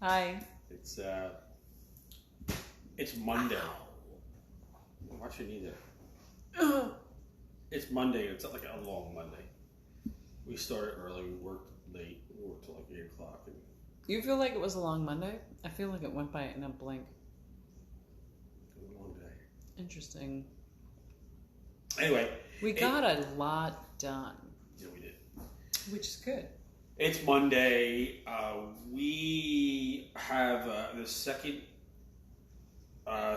Hi. It's it's Monday. Watch it either. It's Monday. It's like a long Monday. We started early. We worked late. We worked till like 8 o'clock. And You feel like it was a long Monday? I feel like it went by in a blink. it was a long day. Interesting. Anyway, We got a lot done, yeah, we did. which is good. It's Monday. We have the second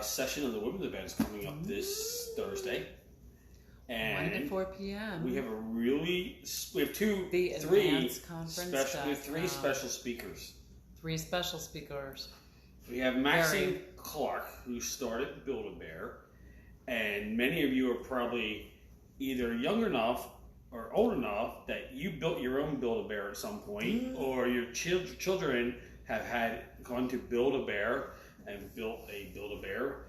session of the women's event is coming up this Thursday, 1 and to 4 p.m. we have The three Advanced Conference we have three special speakers. 3 special speakers. We have Maxine Clark, who started Build-A-Bear, and many of you are probably either young enough or old enough that you built your own Build-A-Bear at some point, or your children have gone to Build-A-Bear and built a Build-A-Bear.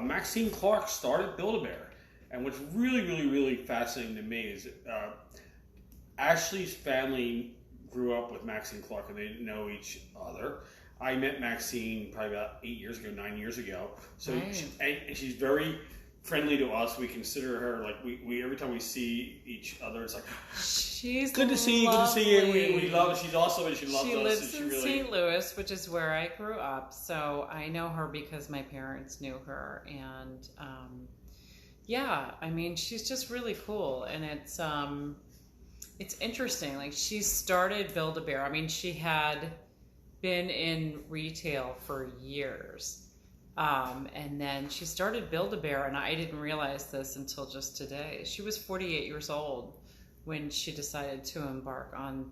Maxine Clark started Build-A-Bear, and what's really, really, really fascinating to me is Ashley's family grew up with Maxine Clark, and they didn't know each other. I met Maxine probably about 9 years ago. So Right. and she's very friendly to us. We consider her like we every time we see each other, it's like She's good to see you, good to see you. We lovely. love her. She's awesome, and she loves She us. lives and in she really, St. Louis, which is where I grew up, so I know her because my parents knew her, and yeah, I mean, she's just really cool, and it's interesting. Like, she started Build-A-Bear. I mean, she had been in retail for years, and then she started Build-A-Bear, and I didn't realize this until just today. She was 48 years old when she decided to embark on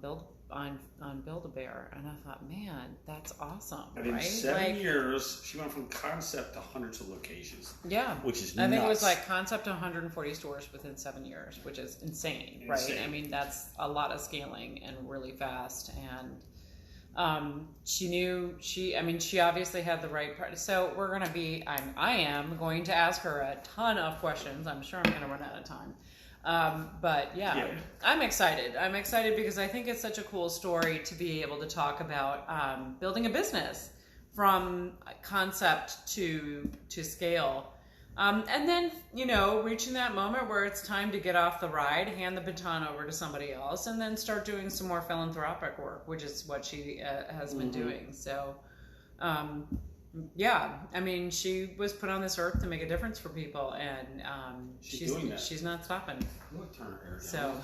Build-A-Bear, and I thought, man, that's awesome, and in right? 7 years, she went from concept to hundreds of locations. Yeah, Which is I think it was nuts. like concept to 140 stores within 7 years, which is insane, right? Insane. I mean, that's a lot of scaling and really fast. And she obviously had the right part. So we're going to be, I am going to ask her a ton of questions. I'm sure I'm going to run out of time. But yeah, I'm excited. I'm excited because I think it's such a cool story to be able to talk about building a business from concept to scale. And then, reaching that moment where it's time to get off the ride, hand the baton over to somebody else, and then start doing some more philanthropic work, which is what she has been doing. So, yeah, I mean, she was put on this earth to make a difference for people, and She's doing that. She's not stopping. I'm gonna turn her air down.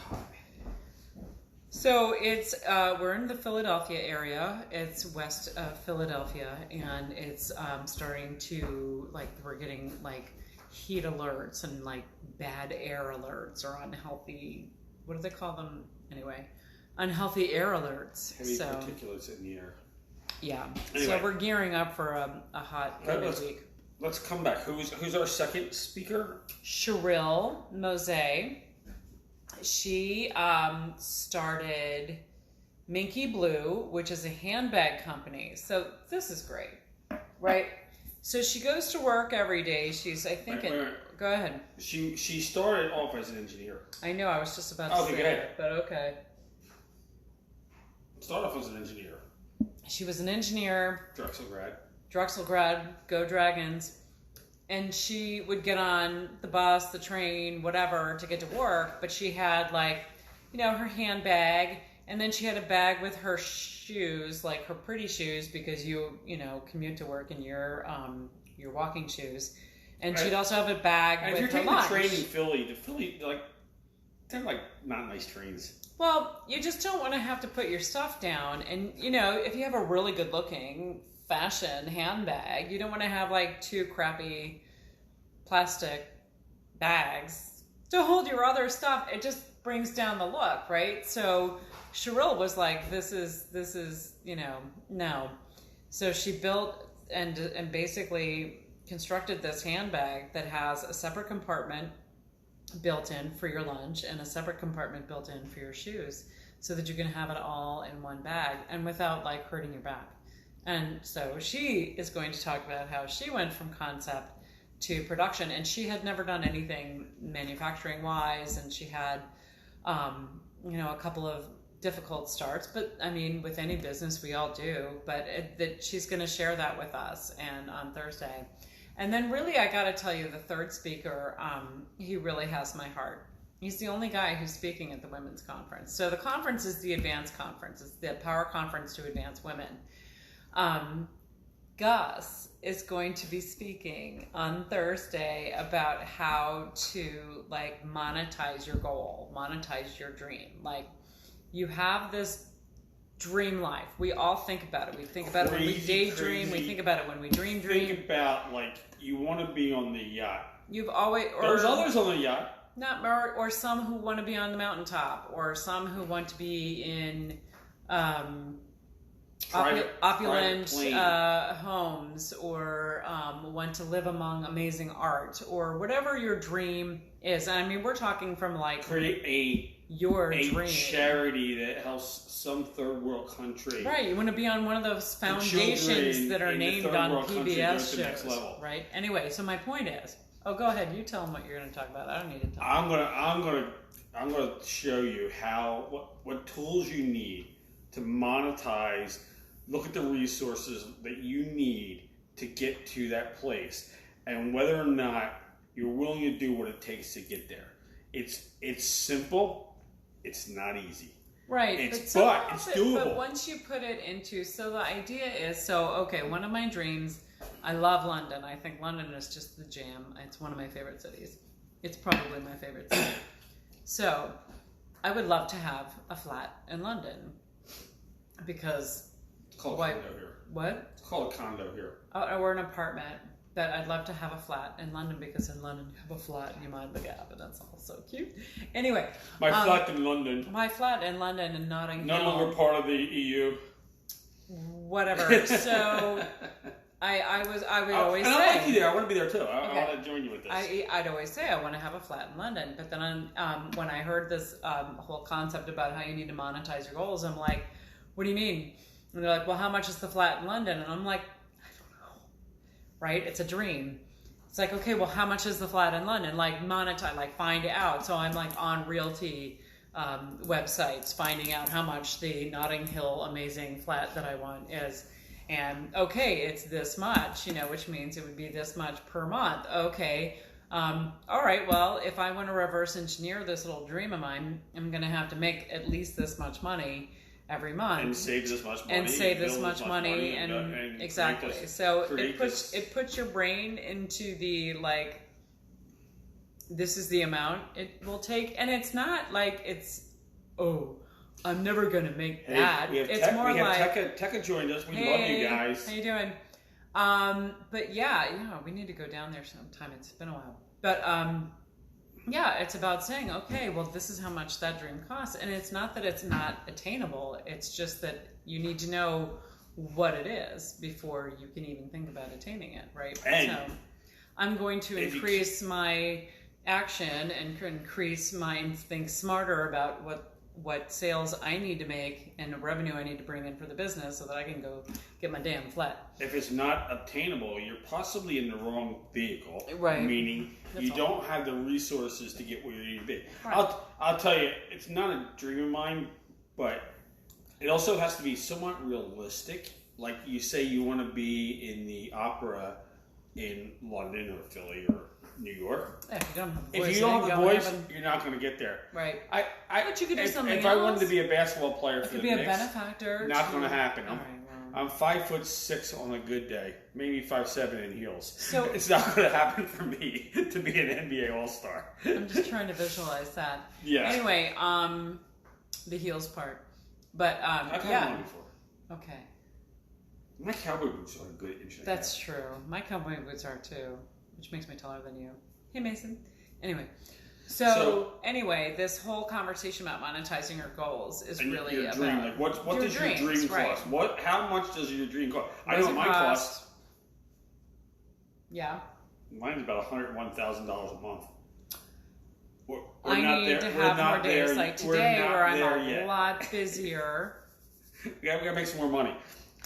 So it's we're in the Philadelphia area. It's west of Philadelphia, and it's starting to, like, we're getting like heat alerts and like bad air alerts, or unhealthy, what do they call them anyway? Unhealthy air alerts. Heavy So particulates in the air. yeah, Anyway. so we're gearing up for a hot Let's- week. Let's come back. Who's our second speaker? Cheryl Mose. She started Minky Blue, which is a handbag company. So this is great, right? So she goes to work every day. She's, I think, Wait. Go ahead. She started off as an engineer. I know, I was just about to Okay, say go ahead. it, but okay. Started off as an engineer. She was an engineer, Drexel grad. grad, go Dragons. And she would get on the bus, the train, whatever, to get to work. But she had, like, her handbag. And then she had a bag with her shoes, like her pretty shoes, because you commute to work in your walking shoes. And she'd also have a bag And with if you're her taking lunch. the train in Philly, they're like not nice trains. Well, you just don't want to have to put your stuff down. And, if you have a really good looking fashion handbag, you don't want to have like 2 crappy plastic bags to hold your other stuff. It just brings down the look, right? So Cheryl was like, this is, no. So she built and basically constructed this handbag that has a separate compartment built in for your lunch and a separate compartment built in for your shoes, so that you can have it all in one bag and without like hurting your back. And so she is going to talk about how she went from concept to production, and she had never done anything manufacturing wise, and she had a couple of difficult starts, but I mean, with any business, we all do. But that she's going to share that with us, and on Thursday. And then, really, I got to tell you, the third speaker, he really has my heart. He's the only guy who's speaking at the women's conference. So the conference is the Advance Conference. It's the Power Conference to Advance Women. Gus is going to be speaking on Thursday about how to like monetize your goal, monetize your dream. Like, you have this dream life. We all think about it. We think about it when we daydream. We think about it when we dream. Think about, like, you want to be on the yacht. You've always... There's others on the yacht. Not more, or some who want to be on the mountaintop, or some who want to be in opulent homes, or want to live among amazing art, or whatever your dream is. And I mean, we're talking from like create your dream charity that helps some third world country. Right, you want to be on one of those foundations that are named on PBS shows. Right. Anyway, so my point is, go ahead. You tell them what you're going to talk about. I don't need to talk. I'm gonna show you what tools you need to monetize. Look at the resources that you need to get to that place, and whether or not you're willing to do what it takes to get there. It's simple. It's not easy. Right, but it's doable. But once you put it into, so the idea is, okay, one of my dreams, I love London. I think London is just the jam. It's one of my favorite cities. It's probably my favorite city. So I would love to have a flat in London because... It's called a condo here. What? It's called a condo here. Or an apartment. That I'd love to have a flat in London, because in London you have a flat and you mind the gap, and that's all so cute. Anyway, my flat in London. My flat in London and Notting Hill. No longer part of the EU. Whatever. So I would always say. I like you there. I want to be there too. I want to join you with this. I'd always say I want to have a flat in London, but then when I heard this whole concept about how you need to monetize your goals, I'm like, what do you mean? And they're like, well, how much is the flat in London? And I'm like, right? It's a dream. It's like, okay, well, how much is the flat in London? Like, monetize, like, find out. So I'm like on Realty websites, finding out how much the Notting Hill amazing flat that I want is. And okay, it's this much, which means it would be this much per month. Okay. All right. Well, if I want to reverse engineer this little dream of mine, I'm going to have to make at least this much money every month and save this much money and exactly. So it puts your brain into the, like, this is the amount it will take, and it's not like I'm never gonna make that. It's more like Tekka joined us. We love you guys. How you doing? But yeah, we need to go down there sometime. It's been a while, but yeah, it's about saying, okay, well, this is how much that dream costs. And it's not that it's not attainable. It's just that you need to know what it is before you can even think about attaining it, right? And so I'm going to increase my action and increase my think smarter about what sales I need to make and the revenue I need to bring in for the business so that I can go get my damn flat. If it's not obtainable, you're possibly in the wrong vehicle. Right. Meaning you don't have the resources to get where you need to be. Right. I'll tell you, it's not a dream of mine, but it also has to be somewhat realistic. Like, you say you want to be in the opera in London or Philly or New York. If you don't have the voice, you're not going to get there. Right. But you could do something else. If I wanted to be a basketball player for the Knicks, be a benefactor. Not going to happen. I'm 5'6" on a good day, maybe 5'7" in heels. So it's not going to happen for me to be an NBA All-Star. I'm just trying to visualize that. Yeah. Anyway, the heels part, but yeah. Okay. My cowboy boots are a good inch. That's true. My cowboy boots are too, which makes me taller than you. Hey, Mason. Anyway. So anyway, this whole conversation about monetizing your goals is really your dream. about what does your dream cost? Right. How much does your dream cost? I know mine costs. Yeah. Mine's about $101,000 a month. I need to have more days like today where I'm a lot busier. We gotta make some more money.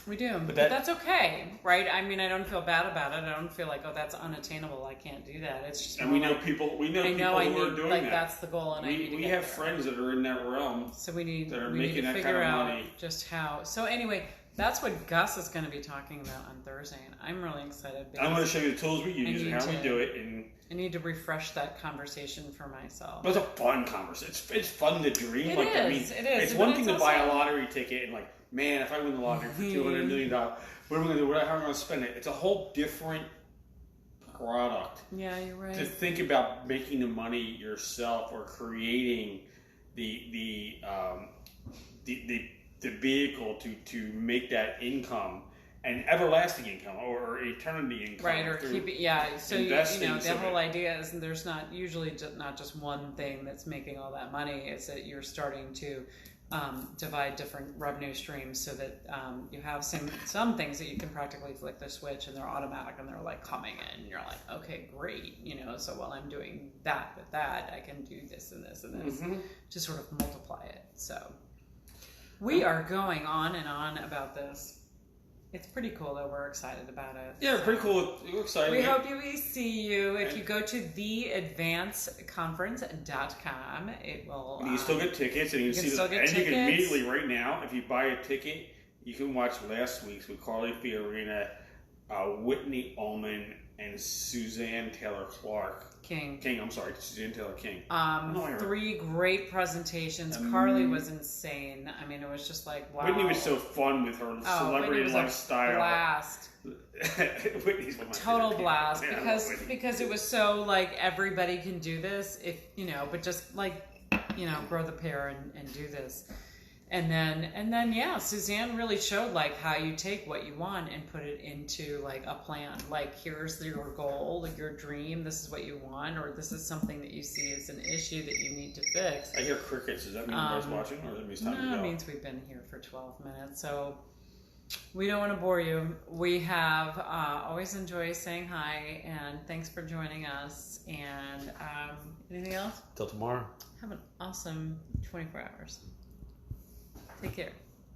We do, but that's okay, right? I mean, I don't feel bad about it. I don't feel like, oh, that's unattainable. I can't do that. It's just, and we know people. We know people who are doing like that. That's the goal, and we have friends that are in that realm. So we need that are we making need to that figure kind of out money. just how. So anyway, that's what Gus is going to be talking about on Thursday, and I'm really excited. I'm going to show you the tools we use and how we do it, and I need to refresh that conversation for myself. But it's a fun conversation. It's fun to dream. It is. It's one thing to buy a lottery ticket and like, man, if I win the lottery for $200 million, what am I going to do? How am I going to spend it? It's a whole different product. Yeah, you're right. To think about making the money yourself or creating the vehicle to make that income and everlasting income or eternity income. Right, or keep it, yeah. So, you know, the whole it. idea is there's not usually not just one thing that's making all that money. It's that you're starting to divide different revenue streams so that you have some things that you can practically flick the switch and they're automatic and they're like coming in. And you're like, okay, great. You know, so while I'm doing that with that, I can do this and this and this to sort of multiply it. So we are going on and on about this. It's pretty cool though. We're excited about it. Yeah, so pretty cool. We're excited. We hope we see you. If you go to theadvanceconference.com, it will. You can still get tickets, and you can see this. And you can immediately right now, if you buy a ticket, you can watch last week's with Carly Fiorina, Whitney Ullman, and Suzanne Taylor King. I'm sorry, Suzanne Taylor King. 3 great presentations. Carly was insane. I mean, it was just like, wow. Whitney was so fun with her celebrity lifestyle. Blast. Whitney's one of my total blast because it was so like everybody can do this if you know, but just like grow the pair and do this. And then, yeah, Suzanne really showed like how you take what you want and put it into like a plan. Like, here's your goal, like your dream. This is what you want, or this is something that you see as an issue that you need to fix. I hear crickets. Does that mean you guys watching, or does that mean it's time to go? It means we've been here for 12 minutes, so we don't want to bore you. We have always enjoy saying hi, and thanks for joining us. And anything else? Till tomorrow. Have an awesome 24 hours. Take care.